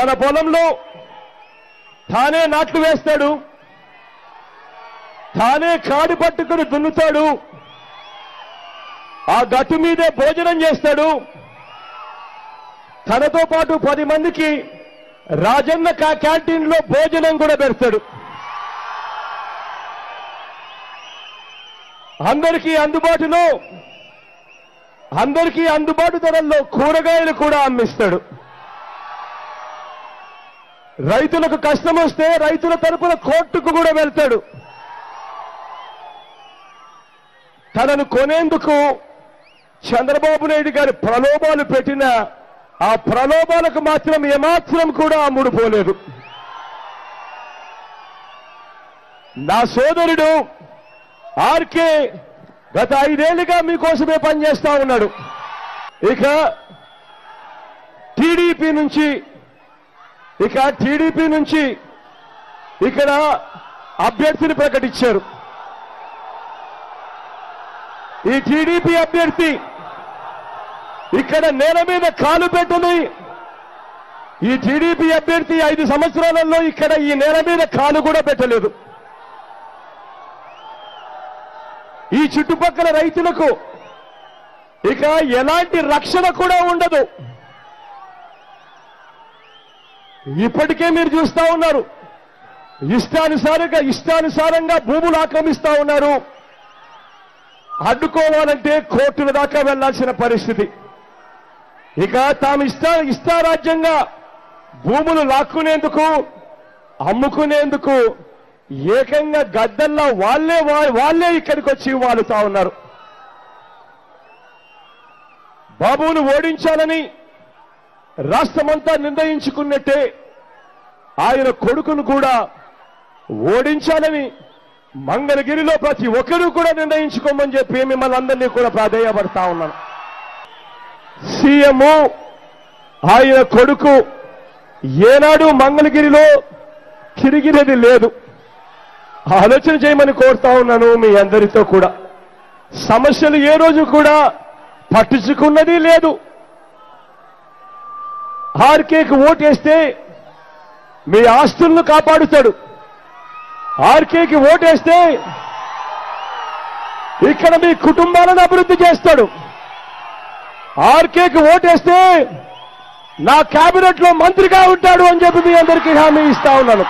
తన పొలంలో తానే నాట్లు వేస్తాడు, తానే కాడి పట్టుకుని దున్నుతాడు, ఆ గట్టు మీదే భోజనం చేస్తాడు, తనతో పాటు 10 మందికి రాజన్న క్యాంటీన్లో భోజనం కూడా పెడతాడు. అందరికీ అందుబాటు ధరల్లో కూరగాయలు కూడా అమ్మిస్తాడు. రైతులకు కష్టం వస్తే రైతుల తరపున కోర్టుకు కూడా వెళ్తాడు. తనను కొనేందుకు చంద్రబాబు నాయుడు గారి ప్రలోభాలు పెట్టిన ఆ ప్రలోభాలకు మాత్రం ఏమాత్రం కూడా అమ్ముడుపోలేదు. నా సోదరుడు ఆర్కే గత 5 ఏళ్లుగా మీకోసమే పనిచేస్తా ఉన్నాడు. ఇక టీడీపీ నుంచి ఇక్కడ అభ్యర్థిని ప్రకటించారు. ఈ టీడీపీ అభ్యర్థి ఇక్కడ నేల మీద కాలు పెట్టని ఈ టీడీపీ అభ్యర్థి 5 సంవత్సరాలలో ఇక్కడ ఈ నేల మీద కాలు కూడా పెట్టలేదు. ఈ చుట్టుపక్కల రైతులకు ఇక ఎలాంటి రక్షణ కూడా ఉండదు. ఇప్పటికే మీరు చూస్తా ఉన్నారు, ఇష్టానుసారంగా భూములు ఆక్రమిస్తా ఉన్నారు. అడ్డుకోవాలంటే కోర్టుల దాకా వెళ్లాల్సిన పరిస్థితి. ఇక తాము ఇష్టారాజ్యంగా భూములు లాక్కునేందుకు, అమ్ముకునేందుకు ఏకంగా గద్దల్లా వాళ్ళే ఇక్కడికి వచ్చి వాలుతా ఉన్నారు. బాబును ఓడించాలని రాష్ట్రమంతా నిర్ణయించుకున్నట్టే ఆయన కొడుకును కూడా ఓడించాలని మంగళగిరిలో ప్రతి ఒక్కరూ కూడా నిర్ణయించుకోమని చెప్పి మిమ్మల్ని అందరినీ కూడా ప్రాధేయపడతా ఉన్నాను. సీఎం ఆయన కొడుకు ఏనాడు మంగళగిరిలో తిరిగినది లేదు. ఆలోచన చేయమని కోరుతా ఉన్నాను మీ అందరితో కూడా. సమస్యలు ఏ రోజు కూడా పట్టించుకున్నది లేదు. ఆర్కేకి ఓటేస్తే మీ ఆస్తులను కాపాడుతాడు. ఆర్కేకి ఓటేస్తే ఇక్కడ మీ కుటుంబాలను అభివృద్ధి చేస్తాడు. ఆర్కేకి ఓటేస్తే నా కేబినెట్ లో మంత్రిగా ఉంటాడు అని చెప్పి మీ అందరికీ హామీ ఇస్తా ఉన్నాను.